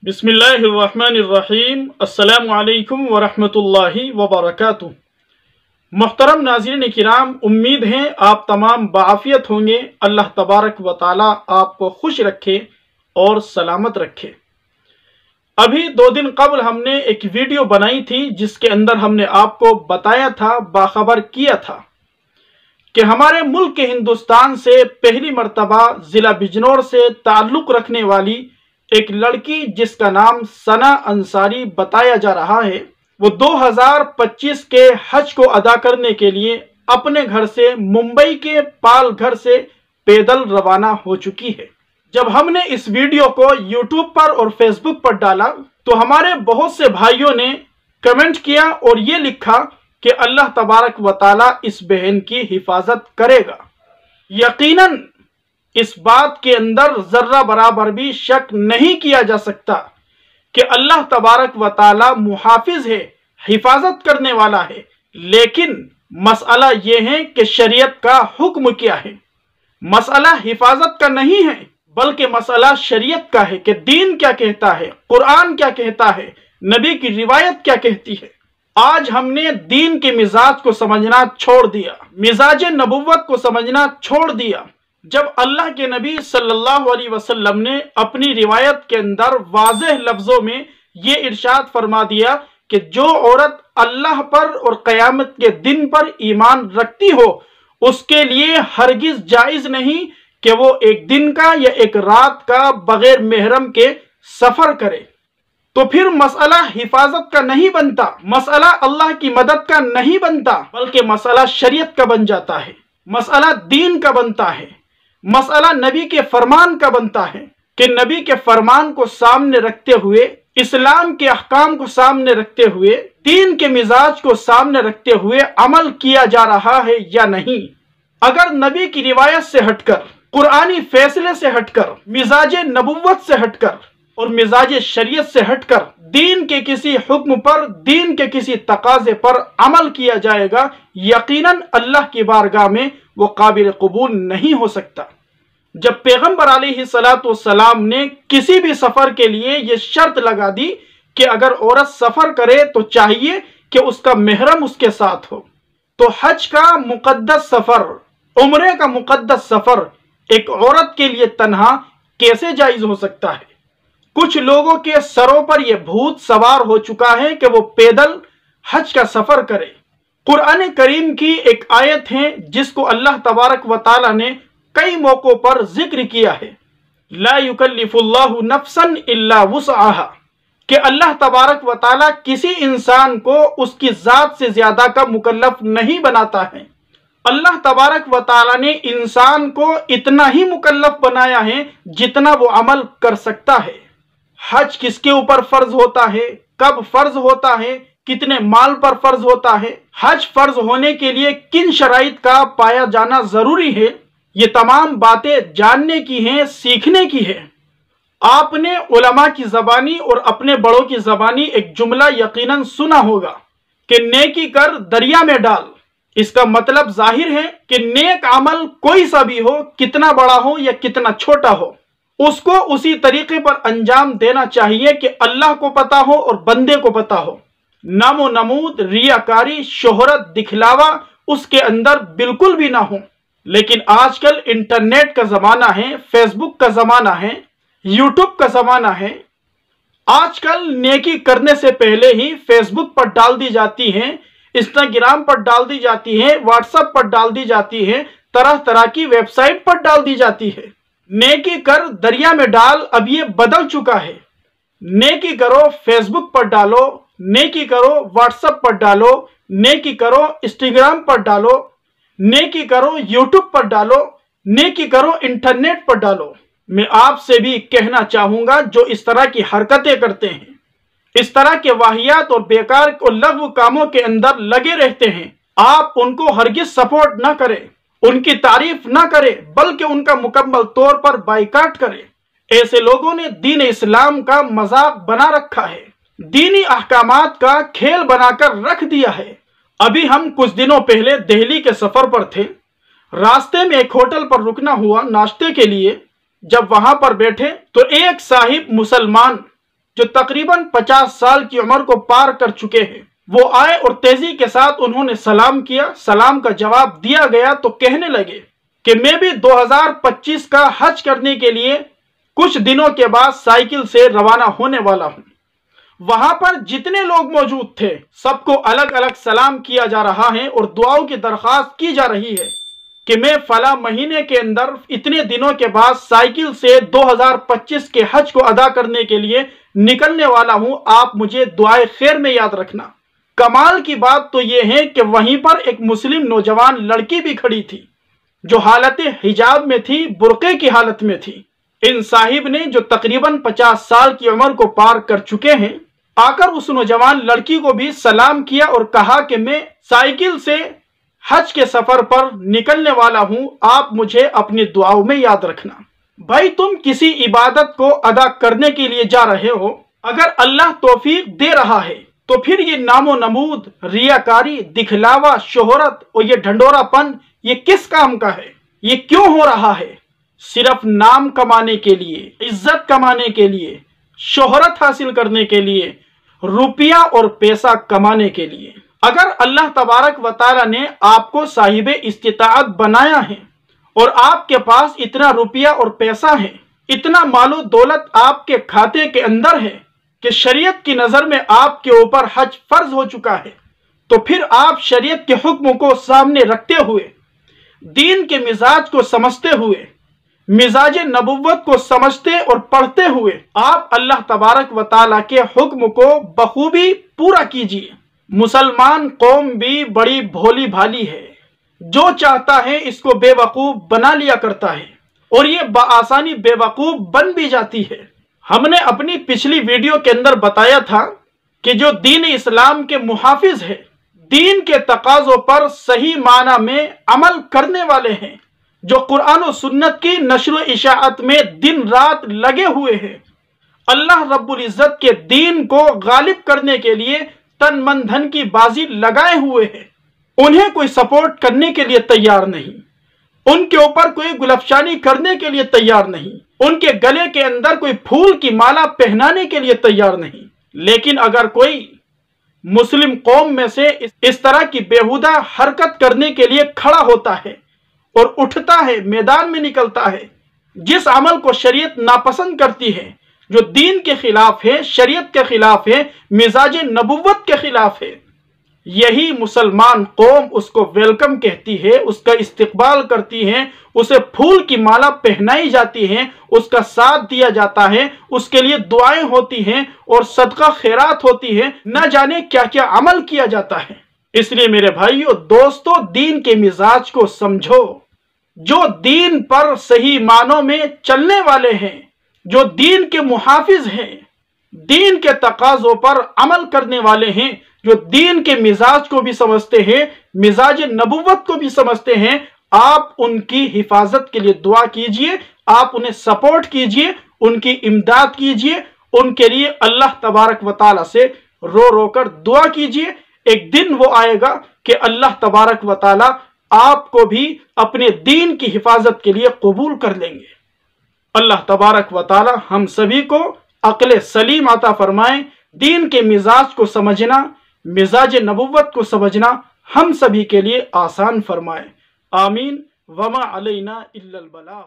بسم اللہ الرحمن الرحیم السلام علیکم ورحمۃ وبرکاتہ۔ محترم ناظرین کرام، امید ہے آپ تمام بعافیت ہوں گے۔ اللہ تبارک و تعالی آپ کو خوش رکھے اور سلامت رکھے۔ ابھی 2 دن قبل ہم نے ایک ویڈیو بنائی تھی جس کے اندر ہم نے آپ کو بتایا تھا، باخبر کیا تھا کہ ہمارے ملک ہندوستان سے پہلی مرتبہ ضلع بجنور سے تعلق رکھنے والی ایک لڑکی جس کا نام ثنا انصاری بتایا جا رہا ہے، وہ 2025 کے حج کو ادا کرنے کے لیے اپنے گھر سے ممبئی کے پال گھر سے پیدل روانہ ہو چکی ہے۔ جب ہم نے اس ویڈیو کو یوٹیوب پر اور فیس بک پر ڈالا تو ہمارے بہت سے بھائیوں نے کمنٹ کیا اور یہ لکھا کہ اللہ تبارک و تعالی اس بہن کی حفاظت کرے گا۔ یقیناً اس بات کے اندر ذرہ برابر بھی شک نہیں کیا جا سکتا کہ اللہ تبارک و تعالی محافظ ہے، حفاظت کرنے والا ہے، لیکن مسئلہ یہ ہے کہ شریعت کا حکم کیا ہے۔ مسئلہ حفاظت کا نہیں ہے بلکہ مسئلہ شریعت کا ہے کہ دین کیا کہتا ہے، قرآن کیا کہتا ہے، نبی کی روایت کیا کہتی ہے۔ آج ہم نے دین کے مزاج کو سمجھنا چھوڑ دیا، مزاج نبوت کو سمجھنا چھوڑ دیا۔ جب اللہ کے نبی صلی اللہ علیہ وسلم نے اپنی روایت کے اندر واضح لفظوں میں یہ ارشاد فرما دیا کہ جو عورت اللہ پر اور قیامت کے دن پر ایمان رکھتی ہو اس کے لیے ہرگز جائز نہیں کہ وہ ایک دن کا یا ایک رات کا بغیر محرم کے سفر کرے، تو پھر مسئلہ حفاظت کا نہیں بنتا، مسئلہ اللہ کی مدد کا نہیں بنتا، بلکہ مسئلہ شریعت کا بن جاتا ہے، مسئلہ دین کا بنتا ہے، مسئلہ نبی کے فرمان کا بنتا ہے کہ نبی کے فرمان کو سامنے رکھتے ہوئے، اسلام کے احکام کو سامنے رکھتے ہوئے، دین کے مزاج کو سامنے رکھتے ہوئے عمل کیا جا رہا ہے یا نہیں۔ اگر نبی کی روایت سے ہٹ کر، قرآنی فیصلے سے ہٹ کر، مزاج نبوت سے ہٹ کر اور مزاج شریعت سے ہٹ کر دین کے کسی حکم پر، دین کے کسی تقاضے پر عمل کیا جائے گا، یقیناً اللہ کی بارگاہ میں وہ قابل قبول نہیں ہو سکتا۔ جب پیغمبر علیہ السلام نے کسی بھی سفر کے لیے یہ شرط لگا دی کہ اگر عورت سفر کرے تو چاہیے کہ اس کا محرم اس کے ساتھ ہو، تو حج کا مقدس سفر، عمرے کا مقدس سفر ایک عورت کے لیے تنہا کیسے جائز ہو سکتا ہے؟ کچھ لوگوں کے سروں پر یہ بھوت سوار ہو چکا ہے کہ وہ پیدل حج کا سفر کرے۔ قرآن کریم کی ایک آیت ہے جس کو اللہ تبارک و تعالی نے کئی موقعوں پر ذکر کیا ہے، لا یکلف اللہ نفسا الا وسعها، کہ اللہ تبارک و تعالی کسی انسان کو اس کی ذات سے زیادہ کا مکلف نہیں بناتا ہے۔ اللہ تبارک و تعالی نے انسان کو اتنا ہی مکلف بنایا ہے جتنا وہ عمل کر سکتا ہے۔ حج کس کے اوپر فرض ہوتا ہے، کب فرض ہوتا ہے، کتنے مال پر فرض ہوتا ہے، حج فرض ہونے کے لیے کن شرائط کا پایا جانا ضروری ہے، یہ تمام باتیں جاننے کی ہیں، سیکھنے کی ہے۔ آپ نے علماء کی زبانی اور اپنے بڑوں کی زبانی ایک جملہ یقیناً سنا ہوگا کہ نیکی کر دریا میں ڈال۔ اس کا مطلب ظاہر ہے کہ نیک عمل کوئی سا بھی ہو، کتنا بڑا ہو یا کتنا چھوٹا ہو، اس کو اسی طریقے پر انجام دینا چاہیے کہ اللہ کو پتا ہو اور بندے کو پتا ہو۔ نام و نمود، ریاکاری، شہرت، دکھلاوا اس کے اندر بالکل بھی نہ ہو۔ لیکن آج کل انٹرنیٹ کا زمانہ ہے، فیس بک کا زمانہ ہے، یوٹیوب کا زمانہ ہے۔ آج کل نیکی کرنے سے پہلے ہی فیس بک پر ڈال دی جاتی ہیں، انسٹاگرام پر ڈال دی جاتی ہیں، واٹس ایپ پر ڈال دی جاتی ہے، طرح طرح کی ویب سائٹ پر ڈال دی جاتی ہے۔ نیکی کر دریا میں ڈال اب یہ بدل چکا ہے۔ نیکی کرو فیس بک پر ڈالو، نیکی کرو واٹس ایپ پر ڈالو، نیکی کرو انسٹاگرام پر ڈالو، نیکی کرو یوٹیوب پر ڈالو، نیکی کرو انٹرنیٹ پر ڈالو۔ میں آپ سے بھی کہنا چاہوں گا جو اس طرح کی حرکتیں کرتے ہیں، اس طرح کے واہیات اور بیکار اور لغو کاموں کے اندر لگے رہتے ہیں، آپ ان کو ہرگز سپورٹ نہ کریں، ان کی تعریف نہ کریں، بلکہ ان کا مکمل طور پر بائیکاٹ کریں۔ ایسے لوگوں نے دین اسلام کا مذاق بنا رکھا ہے، دینی احکامات کا کھیل بنا کر رکھ دیا ہے۔ ابھی ہم کچھ دنوں پہلے دہلی کے سفر پر تھے، راستے میں ایک ہوٹل پر رکنا ہوا ناشتے کے لیے۔ جب وہاں پر بیٹھے تو ایک صاحب مسلمان جو تقریباً 50 سال کی عمر کو پار کر چکے ہیں، وہ آئے اور تیزی کے ساتھ انہوں نے سلام کیا۔ سلام کا جواب دیا گیا تو کہنے لگے کہ میں بھی 2025 کا حج کرنے کے لیے کچھ دنوں کے بعد سائیکل سے روانہ ہونے والا ہوں۔ وہاں پر جتنے لوگ موجود تھے سب کو الگ الگ سلام کیا جا رہا ہے اور دعاؤں کی درخواست کی جا رہی ہے کہ میں فلاں مہینے کے اندر اتنے دنوں کے بعد سائیکل سے 2025 کے حج کو ادا کرنے کے لیے نکلنے والا ہوں، آپ مجھے دعائے خیر میں یاد رکھنا۔ کمال کی بات تو یہ ہے کہ وہیں پر ایک مسلم نوجوان لڑکی بھی کھڑی تھی جو حالت حجاب میں تھی، برقعے کی حالت میں تھی۔ ان صاحب نے جو تقریباً 50 سال کی عمر کو پار کر چکے ہیں، آ کر اس نوجوان لڑکی کو بھی سلام کیا اور کہا کہ میں سائیکل سے حج کے سفر پر نکلنے والا ہوں، آپ مجھے اپنی دعاؤں میں یاد رکھنا۔ بھائی تم کسی عبادت کو ادا کرنے کے لیے جا رہے ہو، اگر اللہ توفیق دے رہا ہے تو پھر یہ نام و نمود، ریاکاری، دکھلاوا، شہرت اور یہ ڈھنڈورا پن یہ کس کام کا ہے؟ یہ کیوں ہو رہا ہے؟ صرف نام کمانے کے لیے، عزت کمانے کے لیے، شہرت حاصل کرنے کے لیے، روپیہ اور پیسہ کمانے کے لیے۔ اگر اللہ تبارک و تعالی نے آپ کو صاحب استطاعت بنایا ہے اور آپ کے پاس اتنا روپیہ اور پیسہ ہے، اتنا مال و دولت آپ کے کھاتے کے اندر ہے کہ شریعت کی نظر میں آپ کے اوپر حج فرض ہو چکا ہے، تو پھر آپ شریعت کے حکم کو سامنے رکھتے ہوئے، دین کے مزاج کو سمجھتے ہوئے، مزاج نبوت کو سمجھتے اور پڑھتے ہوئے آپ اللہ تبارک و تعالیٰ کے حکم کو بخوبی پورا کیجیے۔ مسلمان قوم بھی بڑی بھولی بھالی ہے، جو چاہتا ہے اس کو بے وقوف بنا لیا کرتا ہے اور یہ بآسانی بے وقوف بن بھی جاتی ہے۔ ہم نے اپنی پچھلی ویڈیو کے اندر بتایا تھا کہ جو دین اسلام کے محافظ ہے، دین کے تقاضوں پر صحیح معنی میں عمل کرنے والے ہیں، جو قرآن و سنت کی نشر و اشاعت میں دن رات لگے ہوئے ہیں، اللہ رب العزت کے دین کو غالب کرنے کے لیے تن من دھن کی بازی لگائے ہوئے ہیں، انہیں کوئی سپورٹ کرنے کے لیے تیار نہیں، ان کے اوپر کوئی گلفشانی کرنے کے لیے تیار نہیں، ان کے گلے کے اندر کوئی پھول کی مالا پہنانے کے لیے تیار نہیں۔ لیکن اگر کوئی مسلم قوم میں سے اس طرح کی بیہودہ حرکت کرنے کے لیے کھڑا ہوتا ہے اور اٹھتا ہے، میدان میں نکلتا ہے، جس عمل کو شریعت ناپسند کرتی ہے، جو دین کے خلاف ہے، شریعت کے خلاف ہے، مزاج نبوت کے خلاف ہے، یہی مسلمان قوم اس کو ویلکم کہتی ہے، اس کا استقبال کرتی ہے، اسے پھول کی مالا پہنائی جاتی ہے، اس کا ساتھ دیا جاتا ہے، اس کے لیے دعائیں ہوتی ہیں اور صدقہ خیرات ہوتی ہے، نہ جانے کیا کیا عمل کیا جاتا ہے۔ اس لیے میرے بھائیو دوستو، دین کے مزاج کو سمجھو۔ جو دین پر صحیح معنوں میں چلنے والے ہیں، جو دین کے محافظ ہیں، دین کے تقاضوں پر عمل کرنے والے ہیں، جو دین کے مزاج کو بھی سمجھتے ہیں، مزاج نبوت کو بھی سمجھتے ہیں، آپ ان کی حفاظت کے لیے دعا کیجئے، آپ انہیں سپورٹ کیجئے، ان کی امداد کیجئے، ان کے لیے اللہ تبارک و تعالیٰ سے رو رو کر دعا کیجئے۔ ایک دن وہ آئے گا کہ اللہ تبارک و تعالیٰ آپ کو بھی اپنے دین کی حفاظت کے لیے قبول کر لیں گے۔ اللہ تبارک و تعالیٰ ہم سبھی کو عقل سلیم عطا فرمائیں، دین کے مزاج کو سمجھنا، مزاج نبوت کو سمجھنا ہم سبھی کے لیے آسان فرمائے۔ آمین۔ وما علینا الا البلاغ۔